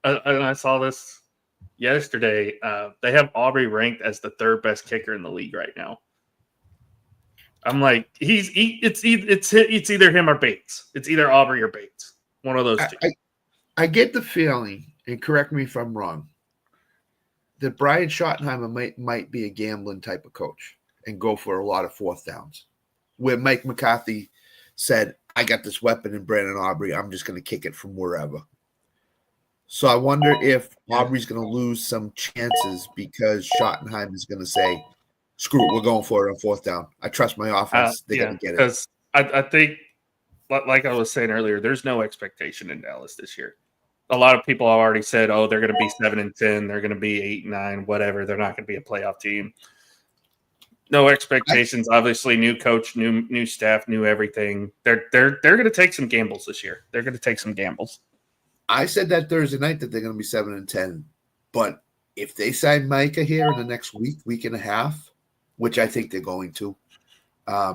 and I saw this yesterday. They have Aubrey ranked as the third best kicker in the league right now. I'm like, it's either him or Bates. It's either Aubrey or Bates. One of those two. I get the feeling, and correct me if I'm wrong, that Brian Schottenheimer might be a gambling type of coach and go for a lot of fourth downs. Where Mike McCarthy said, I got this weapon in Brandon Aubrey. I'm just going to kick it from wherever. So I wonder if Aubrey's going to lose some chances because Schottenheimer is going to say, screw it, we're going for it on fourth down. I trust my offense. They're going to get it. Because I think, like I was saying earlier, there's no expectation in Dallas this year. A lot of people have already said, oh, they're going to be 7-10. They're going to be 8-9, whatever. They're not going to be a playoff team. No expectations. Obviously, new coach, new staff, new everything. They're going to take some gambles this year. They're going to take some gambles. I said that Thursday night that they're going to be 7-10, but if they sign Micah here in the next week and a half, which I think they're going to, I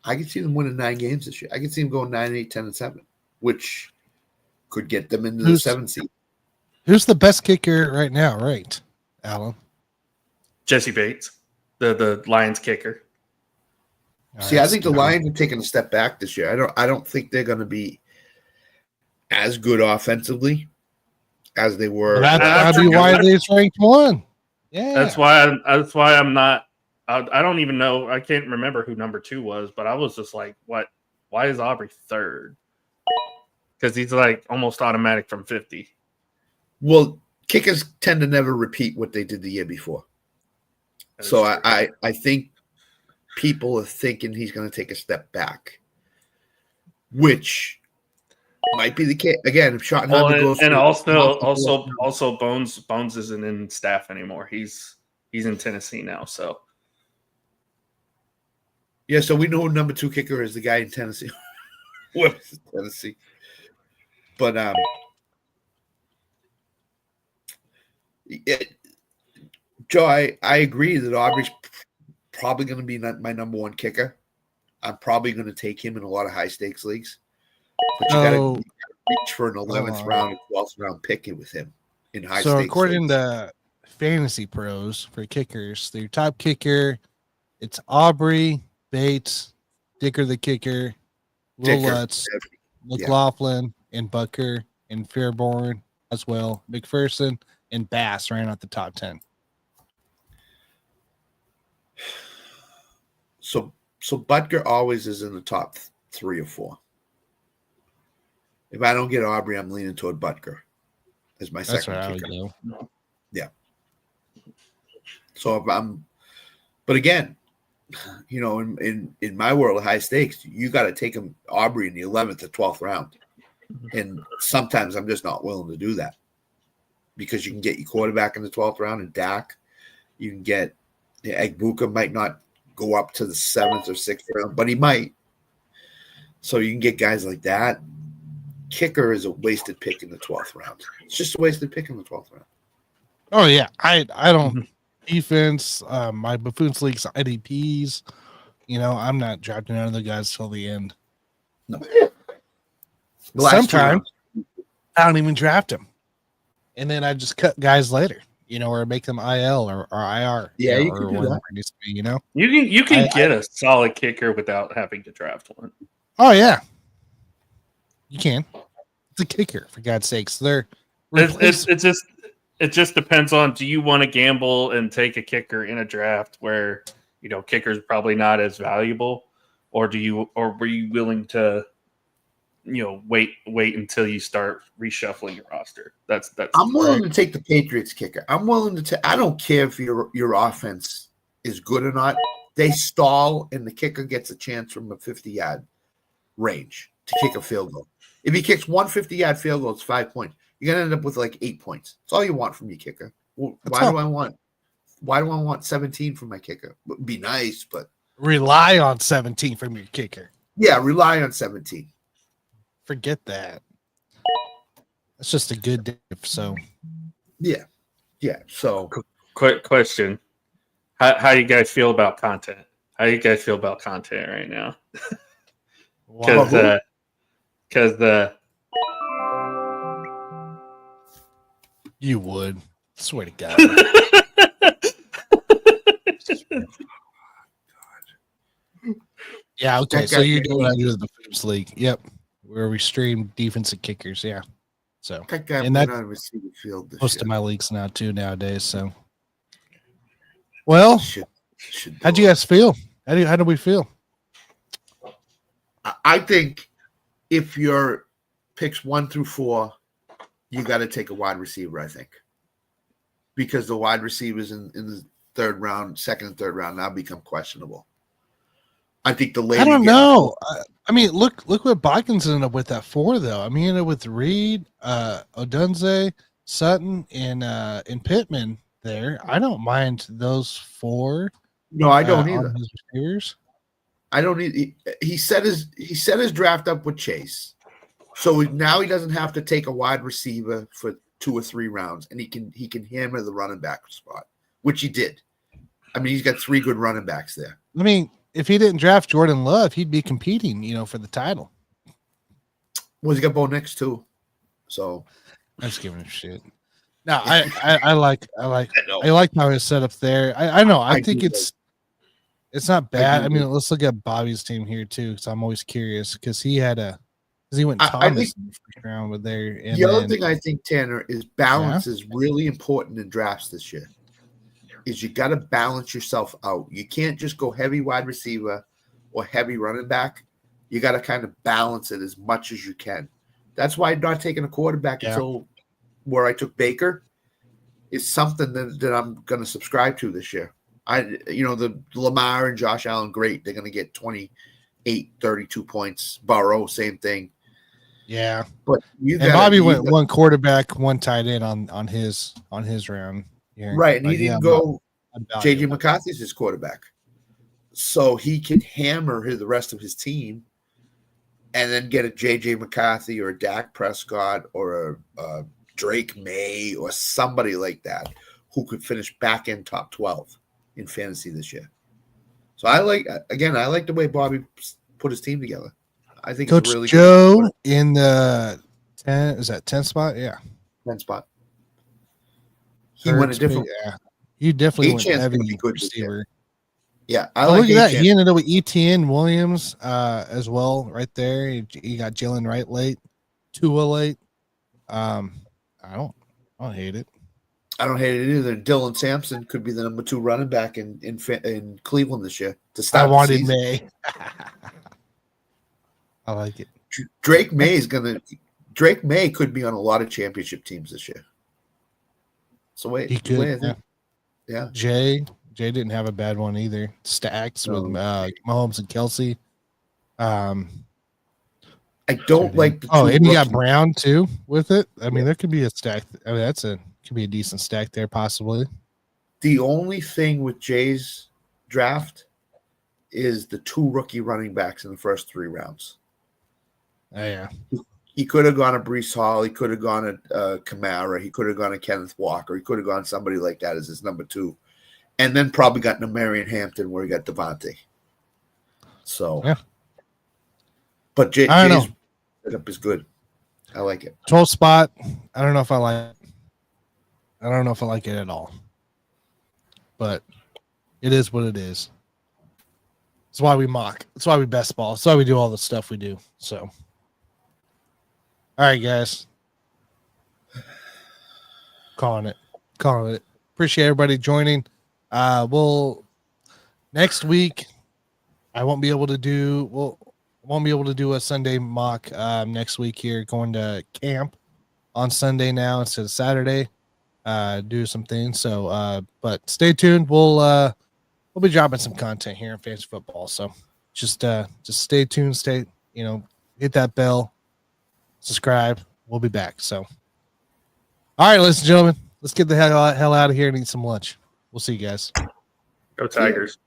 can see them winning 9 games this year. I can see them going 9-8, 10-7, which could get them into the 7th seed. Who's the best kicker right now? Right, Alan? Jesse Bates. The Lions kicker. See, I think the Lions have taken a step back this year. I don't think they're going to be as good offensively as they were. That'd be why they're ranked 1. Yeah, that's why I'm not. I don't even know. I can't remember who number 2 was, but I was just like, what? Why is Aubrey 3rd? Because he's like almost automatic from 50. Well, kickers tend to never repeat what they did the year before. So I think people are thinking he's going to take a step back, which might be the case. Again, if Schottenheimer goes, and also Bones isn't in staff anymore. He's in Tennessee now. So yeah, so we know who number 2 kicker is, the guy in Tennessee. What is Tennessee? But Joe, I agree that Aubrey's probably going to be my number 1 kicker. I'm probably going to take him in a lot of high stakes leagues. But you got to reach for an 11th round and 12th round pick with him in high stakes. So according to Fantasy Pros for kickers, their top kicker, it's Aubrey, Bates, Dicker the kicker, Will Lutz, McLaughlin, and Bucker, and Fairborn as well. McPherson and Bass ran out the top 10. So Butker always is in the top 3 or 4. If I don't get Aubrey, I'm leaning toward Butker as my second kicker. Yeah. So if but again, you know, in my world of high stakes, you got to take him Aubrey in the 11th or 12th round, and sometimes I'm just not willing to do that because you can get your quarterback in the 12th round and Dak. You can get Egbuka might not go up to the 7th or 6th round, but he might. So you can get guys like that. Kicker is a wasted pick in the 12th round. It's just a wasted pick in the 12th round. Oh yeah, I don't defense. My Buffoons League's IDPs. You know, I'm not drafting none of the guys till the end. No. Sometimes I don't even draft them, and then I just cut guys later. You know, or make them IL or IR. Yeah, you or can do whatever that. it needs to be, you know, you can get a solid kicker without having to draft one. Oh yeah, you can. It's a kicker, for God's sakes. It just depends on, do you want to gamble and take a kicker in a draft where, you know, kicker's probably not as valuable, or were you willing to, you know, wait until you start reshuffling your roster? That's I'm willing to take the Patriots kicker. I'm willing to I don't care if your offense is good or not. they stall and the kicker gets a chance from a 50-yard range to kick a field goal. If he kicks 150-yard field goal, it's 5 points. You're gonna end up with like 8 points. That's all you want from your kicker. Well, why do I want 17 from my kicker? Would be nice, but Rely on 17 from your kicker. yeah, rely on 17. Forget that. That's just a good diff. So Yeah. So Quick question: How you guys feel about content? How you guys feel about content right now? Because you would. Swear to God. Yeah, okay. So you're doing what I do with the Foods League. Yep. Where we stream defensive kickers. Yeah. So and that's on receiver field most of my leagues now too nowadays. So well, how'd you guys feel? How do we feel? I think if your picks 1 through 4, you got to take a wide receiver, I think. Because the wide receivers in the third round, second and third round now become questionable. I think the later. I don't know. I mean, look what Bodkins ended up with at 4, though. I mean, he ended up with Reed, Odunze, Sutton, and Pittman there. I don't mind those 4. No, I don't either. His receivers. I don't need. He set his draft up with Chase, so now he doesn't have to take a wide receiver for 2 or 3 rounds, and he can hammer the running back spot, which he did. I mean, he's got 3 good running backs there. I mean, if he didn't draft Jordan Love, he'd be competing, for the title. Well, he's got Bo Nix too, so I'm just giving him shit. No, I like how it's set up there. I know. I think it's not bad. I mean, let's look at Bobby's team here too, because I'm always curious because he went Thomas in the first round with there. And the other thing I think, Tanner, is balance is really important in drafts this year. Is you got to balance yourself out. You can't just go heavy wide receiver or heavy running back. You got to kind of balance it as much as you can. That's why I'm not taking a quarterback until where I took Baker is something that I'm going to subscribe to this year. The Lamar and Josh Allen, great. They're going to get 28, 32 points. Burrow, same thing. Yeah. But Bobby went one quarterback, one tight end on his round. Here. Right, and he didn't go. J.J. McCarthy's his quarterback, so he can hammer the rest of his team, and then get a J.J. McCarthy or a Dak Prescott or a Drake May or somebody like that who could finish back in top 12 in fantasy this year. So I like the way Bobby put his team together. I think Coach it's really Joe good in the 10 spot? Yeah, 10 spot. He went a different. Yeah, he definitely went heavy good receiver. Yeah, look at that. He ended up with Etienne Williams as well, right there. He got Jalen Wright late, Tua late. I don't hate it. I don't hate it either. Dylan Sampson could be the number 2 running back in Cleveland this year to start. I wanted May. I like it. Drake May could be on a lot of championship teams this year. So wait, he could. Yeah. Jay didn't have a bad one either. Stacks with Mahomes and Kelsey. I don't like. And you got Brown too with it. I mean, there could be a stack. I mean, could be a decent stack there possibly. The only thing with Jay's draft is the 2 rookie running backs in the first 3 rounds. Oh yeah. He could have gone a Breece Hall. He could have gone a Kamara. He could have gone a Kenneth Walker. He could have gone somebody like that as his number 2. And then probably got Marion Hampton where he got Devontae. So, yeah. But Jay's setup is good. I like it. 12 spot. I don't know if I like it. I don't know if I like it at all. But it is what it is. That's why we mock. That's why we best ball. That's why we do all the stuff we do. So. All right, guys. Calling it. Appreciate everybody joining. Next week I won't be able to do a Sunday mock next week here, going to camp on Sunday now instead of Saturday. Do some things. So but stay tuned. We'll we'll be dropping some content here in fantasy football. So just stay tuned, hit that bell, subscribe. We'll be back. So, all right, ladies and gentlemen, let's get the hell out of here and eat some lunch. We'll see you guys. Go Tigers.